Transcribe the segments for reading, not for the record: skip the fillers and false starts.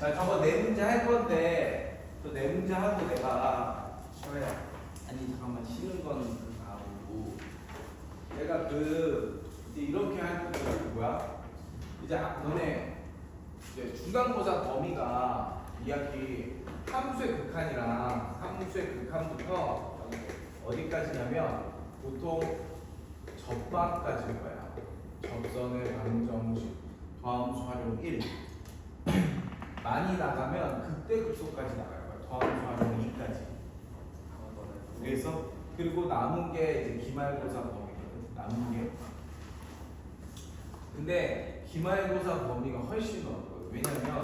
자, 저거 네 문제 할 건데 또 네 문제 하고 내가 아니 잠깐만 쉬는 거는 다 오고 내가 이제 이렇게 할 거가 뭐야? 이제 너네 이제 중간고사 범위가 이야기 함수의 극한이랑 함수의 극한부터 어디까지냐면 보통 접방까지일 거야. 접선의 방정식 더함수 활용 1 많이 나가면 극대극소까지 나갈 거야. 더함수 활용 2까지. 그래서 그리고 남은 게 이제 기말고사 범위거든. 남은 게. 근데 기말고사 범위가 훨씬 넓어요. 왜냐면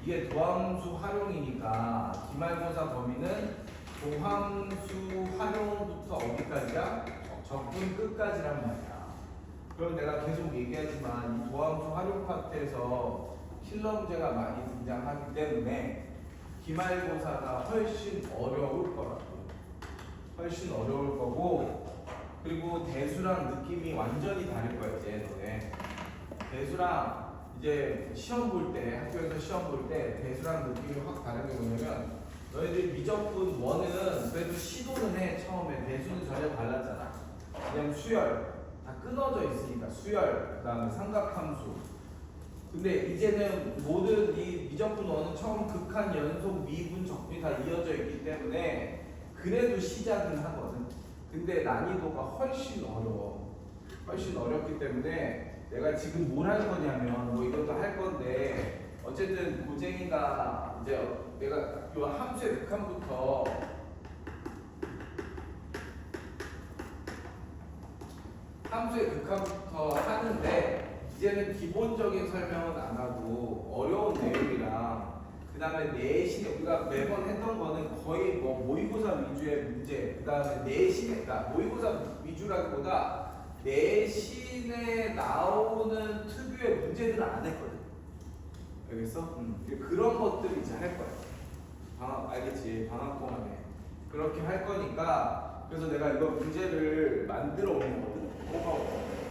이게 도함수 활용이니까 기말고사 범위는 도함수 활용부터 어디까지야? 적분 끝까지란 말이야. 그럼 내가 계속 얘기하지만 이 도함수 활용 파트에서 킬러 문제가 많이 등장하기 때문에 기말고사가 훨씬 어려울 거라고. 훨씬 어려울 거고, 그리고 대수랑 느낌이 완전히 다를 거야 이제 너네. 대수랑 이제 시험 볼 때, 학교에서 시험 볼 때 대수랑 느낌이 확 다른 게 뭐냐면 너희들 미적분 1은 그래도 시도는 해. 처음에 대수는 전혀 달랐잖아. 그냥 수열 다 끊어져 있으니까 수열, 그 다음에 삼각함수. 근데 이제는 모든 이 미적분 1은 처음 극한, 연속, 미분, 적분이 다 이어져 있기 때문에 그래도 시작은 하거든. 근데 난이도가 훨씬 어려워. 훨씬 어렵기 때문에 내가 지금 뭘 할 거냐면 뭐 이것도 할 건데 어쨌든 고쟁이가 이제 내가 요 함수의 극한부터 하는데 이제는 기본적인 설명은 안 하고 어려운 내용이랑 그 다음에 내신, 우리가 매번 했던 거는 거의 뭐 모의고사 위주의 문제, 그 다음에 내신에, 그러니까 모의고사 위주라기보다 내신에 나오는 특유의 문제들은 안 했거든. 알겠어? 그런 것들 이제 할 거야. 알겠지? 방학 동안에 그렇게 할 거니까. 그래서 내가 이거 문제를 만들어 오는 거거든.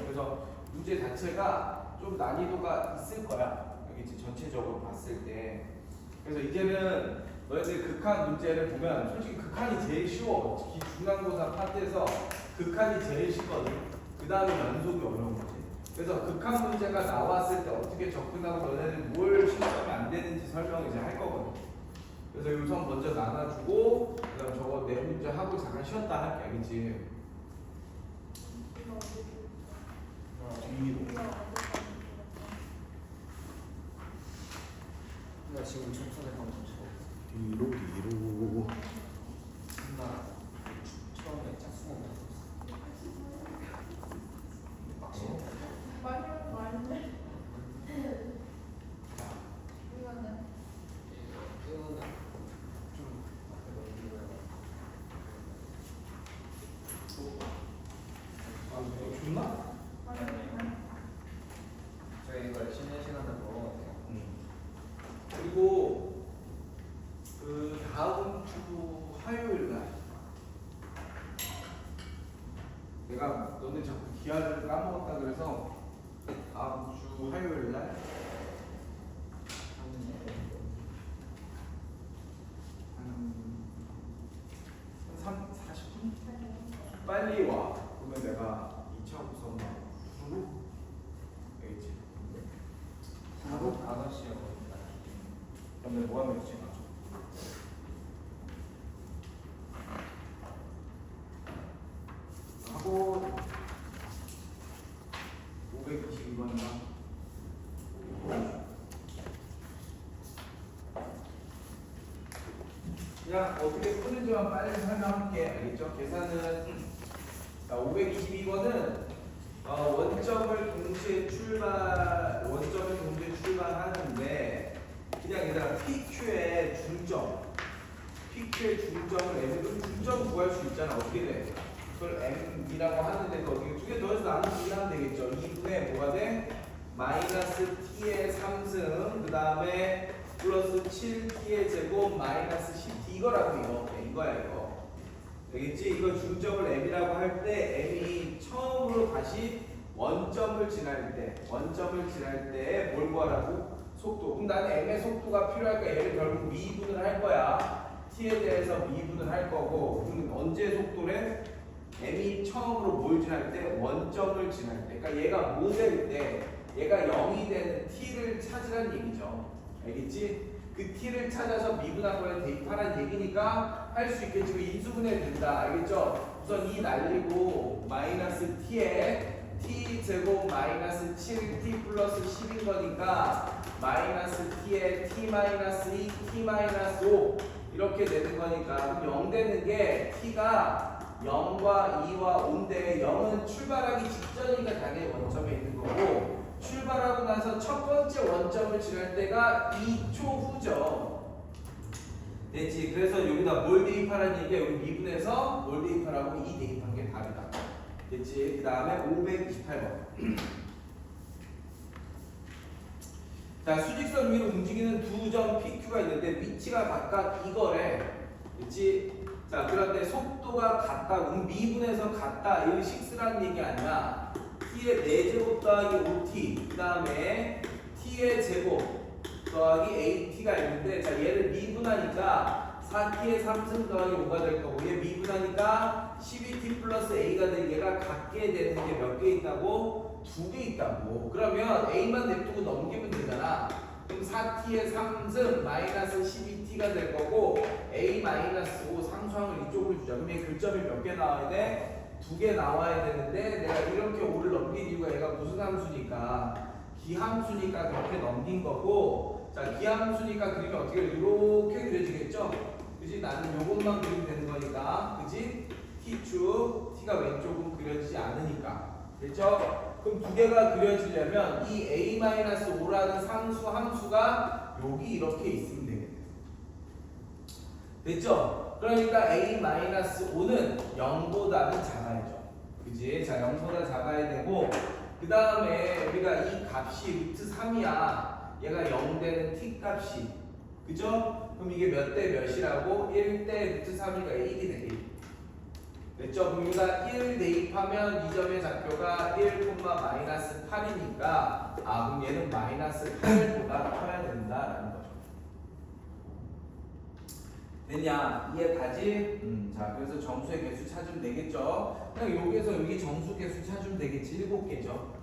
그래서 문제 자체가 좀 난이도가 있을 거야. 알겠지? 전체적으로 봤을 때. 그래서 이제는 너희들 극한 문제를 보면 솔직히 극한이 제일 쉬워. 특히 중간고사 파트에서 극한이 제일 쉽거든. 그 다음에 연속이 어려운 거지. 그래서 극한 문제가 나왔을 때 어떻게 접근하고 너네들 뭘 신청이 안 되는지 설명을 이제 할 거거든. 그래서 우선 먼저 나눠주고 그다음 저거 네 문제 하고 잠깐 쉬었다 할게. 알겠지? 뒤로. 나 지금 청소년 방송 뒤로 뒤로. 나 처음에 짝수공 많은데? 이거는? 이거는 좀 앞에 넘기고요. 좋나? 저희 이거 쉬는 시간에 먹어볼게요. 그리고 그 다음 주 화요일 날 내가 너네 자꾸 기한을 까먹었다 그래서 다음 주 화요일 날 한 40분? 빨리 와. 그러면 내가 2차 구성 하고 알겠지? 하루 5시에 오니까. 그다음에 뭐 하면 되지? 하고 522번이나 그냥 어떻게 푸는지만 빨리 설명할게. 알겠죠? 계산은 522번은 원점을 동시에 출발하는데 그냥 얘들아 PQ의 중점을 M으로 중점 구할 수 있잖아. 어떻게 돼? 그걸 M이라고 하는데 어떻게 두 개 더해서 나누기 하면 되겠죠. 2분의 뭐가 돼? 마이너스 T의 3승 그 다음에 플러스 7T의 제곱 마이너스 10T 이거라고 이거야 이거. 되겠지? 이거 중점을 M이라고 할 때 M이 처음으로 다시 원점을 지날 때 뭘 구하라고? 속도. 그럼 나는 m의 속도가 필요할까? 얘를 결국 미분을 할 거야. t에 대해서 미분을 할 거고. 그럼 언제 속도래? m이 처음으로 뭘 지날 때? 원점을 지날 때. 그러니까 얘가 뭐 될 때? 얘가 0이 되는 t를 찾으란 얘기죠. 알겠지? 그 t를 찾아서 미분한 거에 대입하란 얘기니까 할 수 있겠지. 그 인수분해 된다. 알겠죠? 우선 이 날리고 마이너스 t에 t 제곱 마이너스 7t 플러스 10인 거니까 마이너스 t에 t 마이너스 2, t 마이너스 5 이렇게 되는 거니까 0 되는 게 t가 0과 2와 5인데 0은 출발하기 직전이니까 당연히 원점에 있는 거고 출발하고 나서 첫 번째 원점을 지날 때가 2초 후죠. 됐지? 그래서 여기다 뭘 대입하라는 얘기야? 여기 미분해서 뭘 대입하라고? 2 대입한 게 답이다. 됐지? 그 다음에 528번. 자, 수직선 위로 움직이는 두 점 PQ가 있는데 위치가 각각 이거래. 됐지? 자, 그런데 속도가 같다. 미분해서 같다. 이거 식스라는 얘기 아니야. t의 4제곱 더하기 5t. 그 다음에 t의 제곱 더하기 at가 있는데, 자, 얘를 미분하니까 4t의 3승 더하기 5가 될 거고, 얘 미분하니까 12t 플러스 a가 될 얘가 같게 되는 게 몇 개 있다고? 2개 있다고. 그러면 a만 냅두고 넘기면 되잖아. 그럼 4t의 3승 마이너스 12t가 될 거고 a 마이너스 5 상수항을 이쪽으로 주자. 그럼 얘 교점이 몇 개 나와야 돼? 2개 나와야 되는데 내가 이렇게 5를 넘긴 이유가 얘가 무슨 함수니까 기함수니까 그렇게 넘긴 거고, 자, 기함수니까 그리면 어떻게 이렇게 그려지겠죠? 그지? 나는 요것만 그리면 되는 거니까, 그지? t축, t가 왼쪽은 그려지지 않으니까, 됐죠? 그럼 2개가 그려지려면 이 a-5라는 상수 함수가 여기 이렇게 있으면 되겠네. 됐죠? 그러니까 a-5는 0보다는 작아야죠. 그지? 자, 0보다 작아야 되고, 그 다음에 우리가 이 값이 루트 3이야. 얘가 0 되는 t 값이. 그죠? 그럼 이게 몇 대 몇이라고? 1대 루트 3이니까 1이 돼. 1. 됐죠? 그럼 우리가 1 대입하면 이 점의 좌표가 1, 마이너스 8이니까 그럼 얘는 마이너스 8보다 커야 된다라는 거죠. 됐냐? 이해가지? 자, 그래서 정수의 개수 찾으면 되겠죠? 그냥 여기에서 여기 정수 개수 찾으면 되겠지. 7개죠.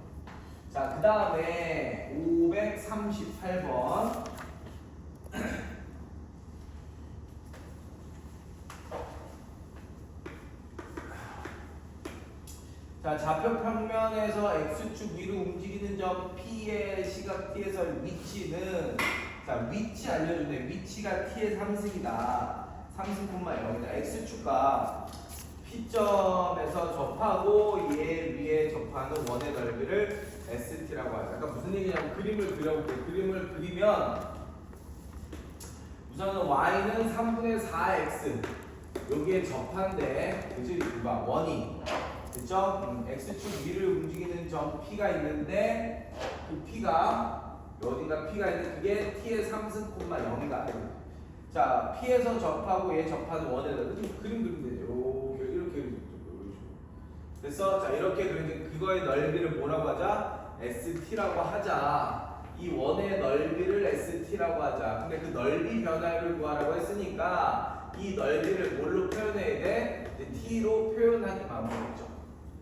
자, 그 다음에 538번. 자, 좌표 평면에서 x축 위로 움직이는 점 P의 시각 T에서 위치는, 자, 위치 알려주네. 위치가 T의 3승이다. 3승 콤마 0이다. x축과 P점에서 접하고 얘 위에 접하는 원의 넓이를 ST라고 하죠. 아까 무슨 얘기냐면 그림을 그려볼게. 그림을 그리면 우선은 Y는 3분의 4X 여기에 접한데, 그치? 봐, 원이. 됐죠? X축 위를 움직이는 점 P가 있는데 그 P가 어딘가 P가 있는데 그게 T의 3승 콤마 0이다. 자, P에서 접하고 얘 접하는 원에 그림 그리면 되죠. 이렇게 됐어? 자, 이렇게 그리면 그거의 넓이를 뭐라고 하자? ST라고 하자. 이 원의 넓이를 ST라고 하자. 근데 그 넓이 변화를 구하라고 했으니까 이 넓이를 뭘로 표현해야 돼? T로 표현하기 마음이겠죠.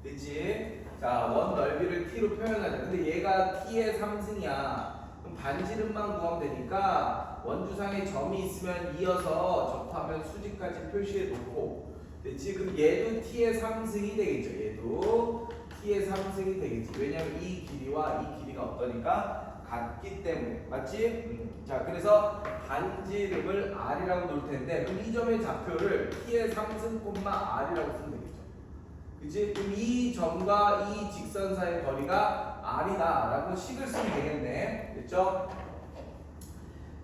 됐지? 자, 원 넓이를 t로 표현하자. 근데 얘가 t의 3승이야. 그럼 반지름만 구하면 되니까 원주상에 점이 있으면 이어서 접하면 수직까지 표시해 놓고, 됐지? 그럼 얘도 t의 3승이 되겠죠. 얘도 t의 3승이 되겠지. 왜냐면 이 길이와 이 길이가 어떠니까 같기 때문에. 맞지? 자, 그래서 반지름을 r이라고 놓을 텐데 그럼 이 점의 좌표를 t의 3승 콤마 r이라고 쓰면 되겠죠. 그치? 그럼 이 점과 이 직선 사이의 거리가 r이다 라고 식을 쓰면 되겠네. 됐죠?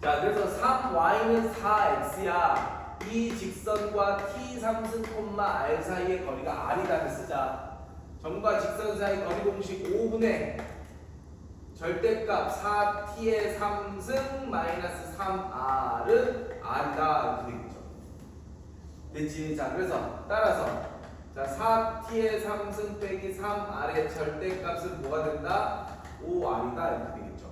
자, 그래서 3y는 4x야. 이 직선과 t 3승 콤마 r 사이의 거리가 r이다를 쓰자. 점과 직선 사이 거리 공식 5분의 절대값 4t의 3승 마이너스 3r은 r이다 이렇게 되겠죠. 됐지? 자, 그래서 따라서 자, 4t의 3승 빼기 3r의 절대값은 뭐가 된다? 5r이다 이렇게 되겠죠.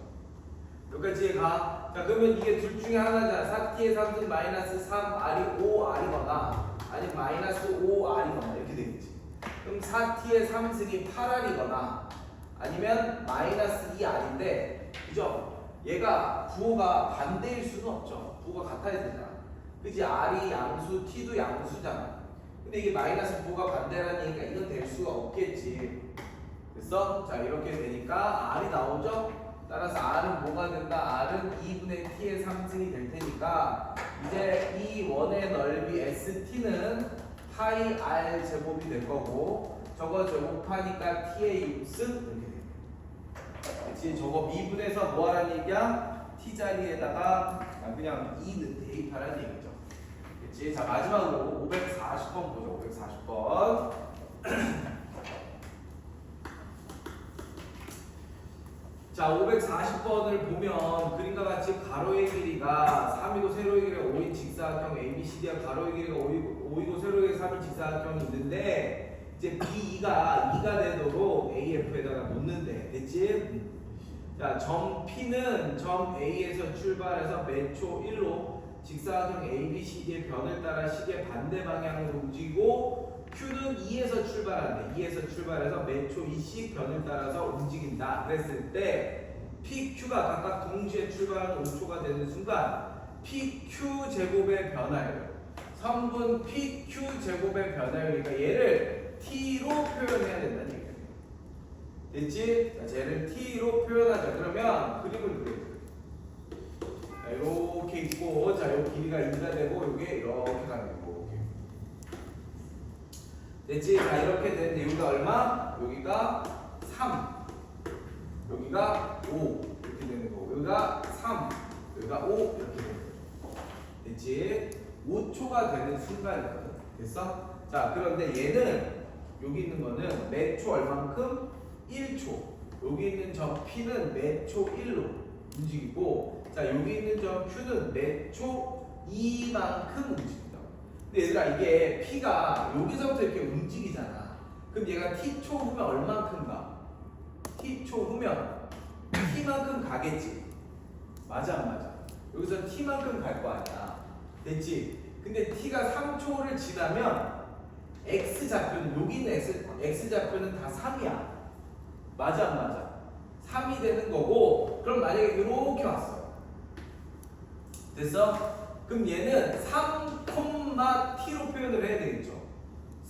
여기까지 가. 자 그러면 이게 둘 중에 하나잖아. 4t의 3승 마이너스 3r이 5r이거나 아니 마이너스 5r이거나 이렇게 되겠지. 그럼 4t의 3승이 8r이거나 아니면 마이너스 2r인데 그죠? 얘가 부호가 반대일 수는 없죠. 부호가 같아야 되잖아. 그지? r이 양수, t도 양수잖아. 근데 이게 마이너스 부호가 반대라는 얘기가 이건 될 수가 없겠지. 됐어? 자 이렇게 되니까 r이 나오죠? 따라서 r은 뭐가 된다? r은 2분의 t의 3승이 될 테니까 이제 이 원의 넓이 st는 파이 r 제곱이 될 거고 저거 제곱하니까 t의 6승 이렇게 돼. 그치? 저거 미분해서 뭐 하라는 얘기야? t 자리에다가 그냥 2는 대입하라는 얘기죠. 그치? 자 마지막으로 540번 보죠. 540번. 자 540번을 보면 그림과 같이 가로의 길이가 3이고 세로의 길이가 5인 직사각형 ABCD와 가로의 길이가 5이고 세로의 3인 직사각형이 있는데 이제 B2가 2가 되도록 AF에다가 놓는데 됐지? 자 점 P는 점 A에서 출발해서 매초 1로 직사각형 ABCD의 변을 따라 시계 반대 방향으로 움직이고 Q는 2에서 출발한대. 2에서 출발해서 매초 2씩 변을 따라서 움직인다. 그랬을 때 PQ가 각각 동시에 출발하는 5초가 되는 순간 PQ 제곱의 변화율 성분 PQ 제곱의 변화율이니까 얘를 T로 표현해야 된다는 얘기예요. 됐지? 자, 쟤를 T로 표현하자. 그러면 그림을 그려요. 이렇게 있고 자, 요 길이가 2가 되고 이게 이렇게 가는 거고. 됐지? 자 이렇게 되는데 여기가 얼마? 여기가 3 여기가 5 이렇게 되는 거고 여기가 3 여기가 5 이렇게 되는 거고 됐지? 5초가 되는 순간이거든. 됐어? 자 그런데 얘는 여기 있는 거는 매초 얼만큼? 1초 여기 있는 점 P는 매초 1로 움직이고 자 여기 있는 점 Q는 매초 2만큼 움직인다. 근데 얘들아 이게 P가 여기서부터 이렇게 움직이잖아. 그럼 얘가 T초 후면 얼만큼 가? T초 후면 T만큼 가겠지. 맞아 안 맞아? 여기서 T만큼 갈 거 아니야. 됐지? 근데 T가 3초를 지나면 X좌표는 여기 있는 X좌표는 다 3이야. 맞아 안 맞아? 3이 되는 거고 그럼 만약에 이렇게 왔어. 됐어? 그럼 얘는 3,t로 표현을 해야 되겠죠.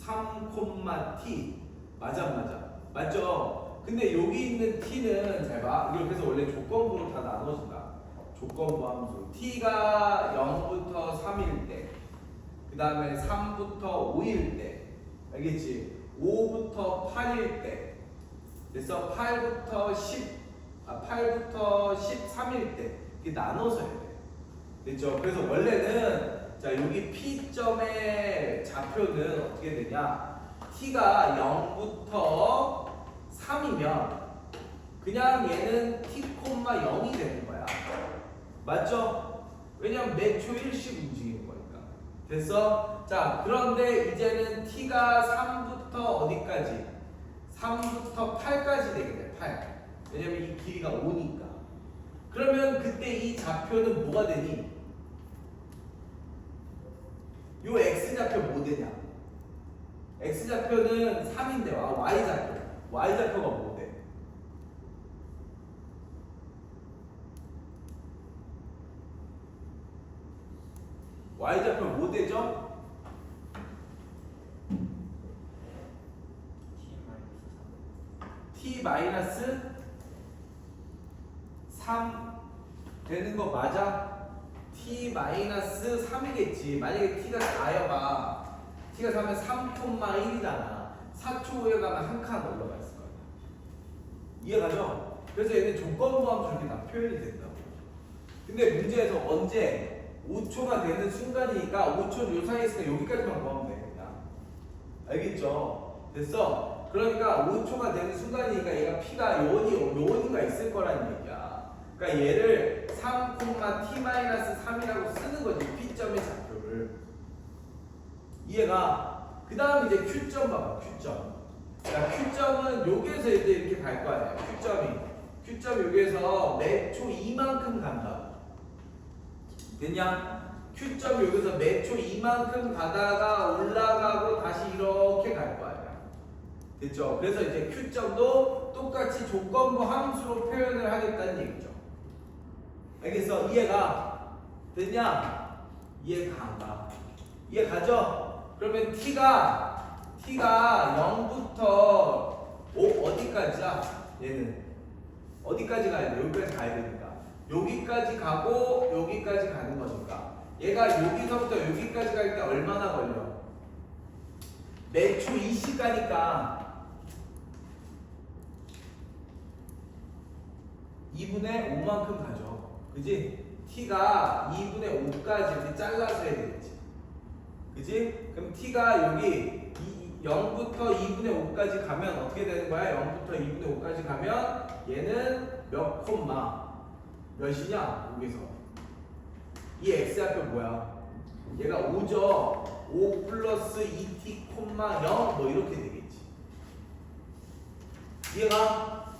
3,t 맞아 안 맞아? 맞죠? 근데 여기 있는 t는 잘 봐. 이걸 그래서 원래 조건부로 다 나눠진다. 조건부 함수 t가 0부터 3일 때 그 다음에 3부터 5일 때 알겠지? 5부터 8일 때 됐어? 8부터 13일 때 이렇게 나눠서 해야 돼. 됐죠? 그래서 원래는 자 여기 P점의 좌표는 어떻게 되냐? T가 0부터 3이면 그냥 얘는 T,0이 되는 거야. 맞죠? 왜냐면 매초 1씩 움직이는 거니까. 됐어? 자 그런데 이제는 T가 3부터 어디까지? 3부터 8까지 되게 돼. 8. 왜냐면 이 길이가 5니까. 그러면 그때 이 좌표는 뭐가 되니? 요 X좌표 뭐 되냐? X좌표는 3인데 Y좌표. Y좌표가 뭐 돼? Y좌표 뭐 되죠? T-3 되는 거 맞아? T-3이겠지. 만약에 T가 4여봐. T가 4면 3,1이잖아. 4초 후에 가면 한 칸 올라가 있을 거야. 이해가죠? 그래서 얘는 조건부 함수 이렇게 다 표현이 된다고. 근데 문제에서 언제 5초가 되는 순간이니까 5초 요 사이에 있으니까 여기까지만 구하면 돼. 그냥. 알겠죠? 됐어? 그러니까 5초가 되는 순간이니까 얘가 P가 요원이가 있을 거라는 얘기야. 그러니까 얘를 3,t-3이라고 쓰는 거지. P점의 좌표를. 이해가? 그 다음 이제 Q점 봐봐. Q점. 자, Q점은 여기에서 이제 이렇게 갈 거 아니야. Q점 여기에서 몇 초 이만큼 간다. 됐냐? Q점 여기서 몇 초 이만큼 가다가 올라가고 다시 이렇게 갈 거 아니야. 됐죠? 그래서 이제 Q점도 똑같이 조건부 함수로 표현을 하겠다는 얘기죠. 알겠어? 이해가? 됐냐? 이해가 안 가? 이해 가죠? 그러면 T가 0부터 어디까지야? 얘는 어디까지 가야 돼? 여기까지 가야 되니까 여기까지 가고 여기까지 가는 거니까 얘가 여기서부터 여기까지 갈 때 얼마나 걸려? 몇 초 2씩 가니까 2분의 5만큼 가죠. 그지? T가 2분의 5까지 이렇게 잘라서 해야 되겠지. 그지? 그럼 T가 여기 0부터 2분의 5까지 가면 어떻게 되는 거야? 0부터 2분의 5까지 가면 얘는 몇 콤마 몇이냐? 여기서 이 x좌표 뭐야? 얘가 5죠? 5 플러스 2t 콤마 0 뭐 이렇게 되겠지. 이해가?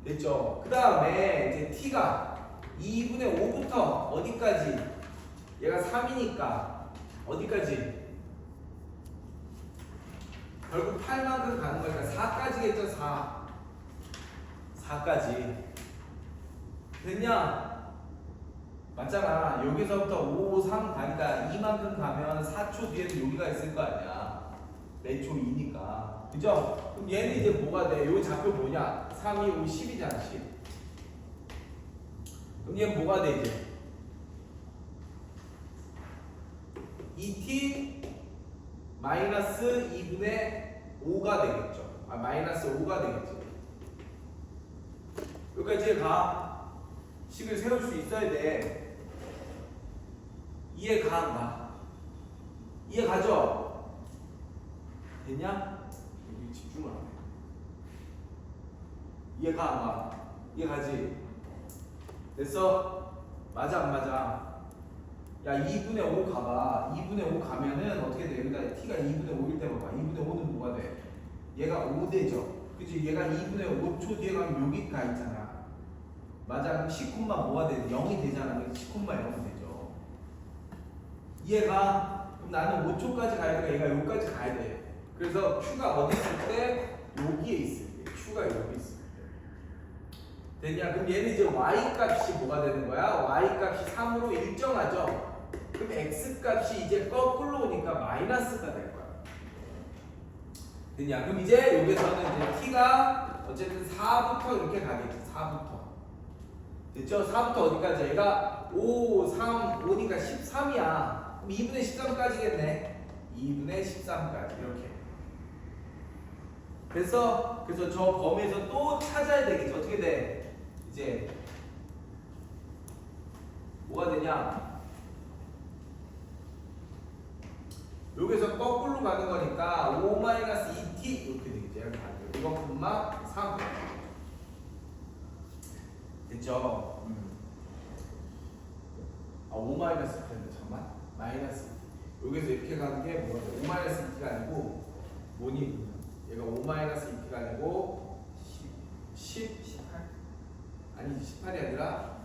됐죠? 그 다음에 이제 t가 2분의 5부터 어디까지? 얘가 3이니까 어디까지? 결국 8만큼 가는 거니까 4까지겠죠? 4까지 됐냐? 맞잖아. 여기서부터 5, 3 가니까 2만큼 가면 4초 뒤에는 여기가 있을 거 아니야. 몇 초이니까. 그죠? 그럼 얘는 이제 뭐가 돼? 요 좌표 뭐냐? 3, 2, 5, 10이잖아. 10. 그럼 얘는 뭐가 돼 이제? 2t 마이너스 2분의 5가 되겠죠. 마이너스 5가 되겠죠. 여기까지 가. 식을 세울 수 있어야 돼. 이해 가, 안 가? 이해 가죠? 됐냐? 여기 집중을 안 해. 이해 가, 안 가? 이해 가지? 됐어? 맞아, 안 맞아? 야, 2분의 5 가봐. 2분의 5 가면은 어떻게 돼? 여기다 t가 2분의 5일 때 봐봐. 2분의 5는 뭐가 돼? 얘가 5대죠. 그치? 얘가 2분의 5초 뒤에 가면 여기 가 있잖아. 맞아. 그럼 10콤마 뭐가 돼? 0이 되잖아. 그래서 10콤마 0이 되죠. 이해가? 그럼 나는 5초까지 가야 되니까 얘가 여기까지 가야 돼. 그래서 Q가 어디 있을 때? 여기에 있을 때. Q가 여기 있을 때. 됐냐? 그럼 얘는 이제 Y 값이 뭐가 되는 거야? Y 값이 3으로 일정하죠? 그럼 X 값이 이제 거꾸로 오니까 마이너스가 될 거야. 됐냐? 그럼 이제 여기서는 이제 T가 어쨌든 4부터 이렇게 가겠지. 4부터. 됐죠? 4부터 어디까지? 얘가 5, 3, 5니까 13이야. 그럼 2분의 13까지겠네. 2분의 13까지 이렇게. 그래서 저 범위에서 또 찾아야 되겠지. 어떻게 돼? 이제 뭐가 되냐? 여기서 거꾸로 가는 거니까 5-2t 이렇게 되겠지. 이렇게 가는 거. 이거 콤마 3. 됐죠? 5-t인데 잠깐만. 마이너스 여기서 이렇게 가는 게 뭐가 돼? 5-t가 아니고 뭐니? 얘가 5-t가 아니고 18? 아니 18이 아니라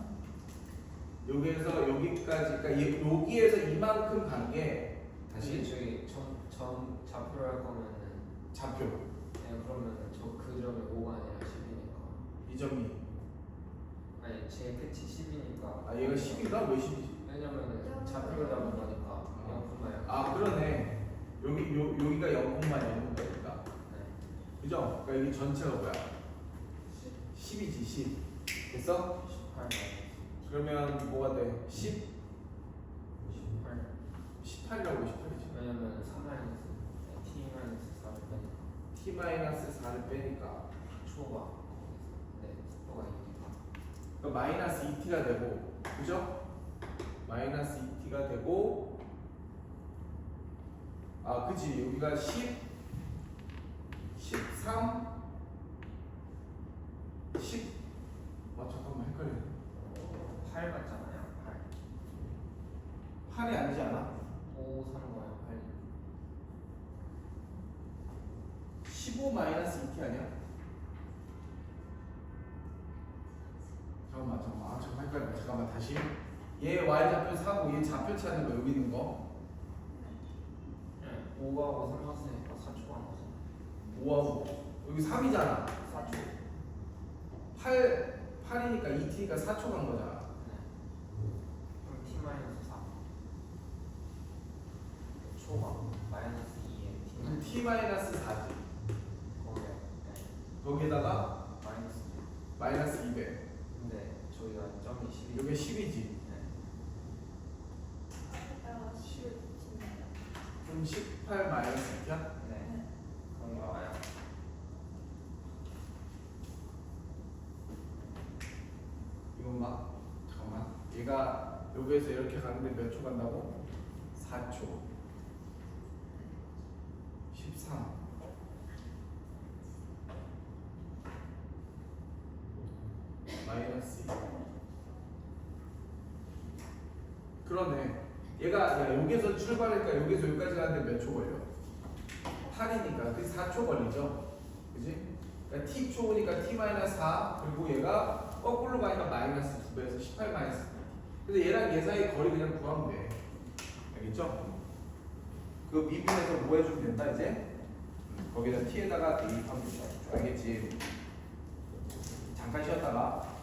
여기에서 여기까지 그러니까 여기에서 이만큼 간 게 다시 저기 점 좌표를 할 거면은 좌표 그러면은 그 점이 5가 아니라 10이니까 이 점이 아니 제 끝이 10이니까 얘가 10인가? 왜 10이지? 왜냐면은 좌표를 잡은 거니까 0,0 그러네. 여기가 0,0인 거니까. 네. 그죠? 그러니까 여기 전체가 뭐야? 10이지 10. 됐어? 18 그러면 뭐가 돼? 10? 18 18이라고 18이지. 왜냐면 3-t-4를 빼니까 t-4를 빼니까 초가 네 속도가 2니까 그러니까 마이너스 2t가 되고 그죠? 마이너스 2t가 되고 그치 여기가 10 13 10 잠깐만 헷갈리네 8 맞잖아요 8 8이 아니지 않아? 5 3거요 8 15 마이너스 2t 아니야? 잠깐만 다시. 얘 y좌표 4고 얘 좌표 찾는 거 여기 있는 거. 5하고 3 갔으니까 4초가 나서 5하고 여기 3이잖아. 4초. 8이니까 2t니까 4초 간 거잖아. 그럼 t-4 초가 마이너스 2에 그럼 t-4 t-4지. 거기에 거기에다가 마이너스 2. 마이너스 200. 근데 저희가 점이 12. 여기 10이지. 네. 아, 쉬울 진짜. 그럼 18 마이너스 2야? 네. 그런 거 와요. 이건 막 잠깐만. 얘가 여기에서 이렇게 가는데 몇 초 간다고? 4초. 13. 마이너스 2. 그러네. 얘가 야, 여기서 출발하니까 여기서 여기까지 가는데 몇 초 걸려? 8이니까 그 4초 걸리죠. 그지? 그러니까 t초니까 t-4 그리고 얘가 거꾸로 가니까 마이너스 2배에서 18 마이너스 2. 근데 얘랑 얘 사이 거리 그냥 구하면 돼. 알겠죠? 그 미분에서 뭐 해주면 된다 이제? 거기다 t에다가 대입하면 된다. 알겠지? 잠깐 쉬었다가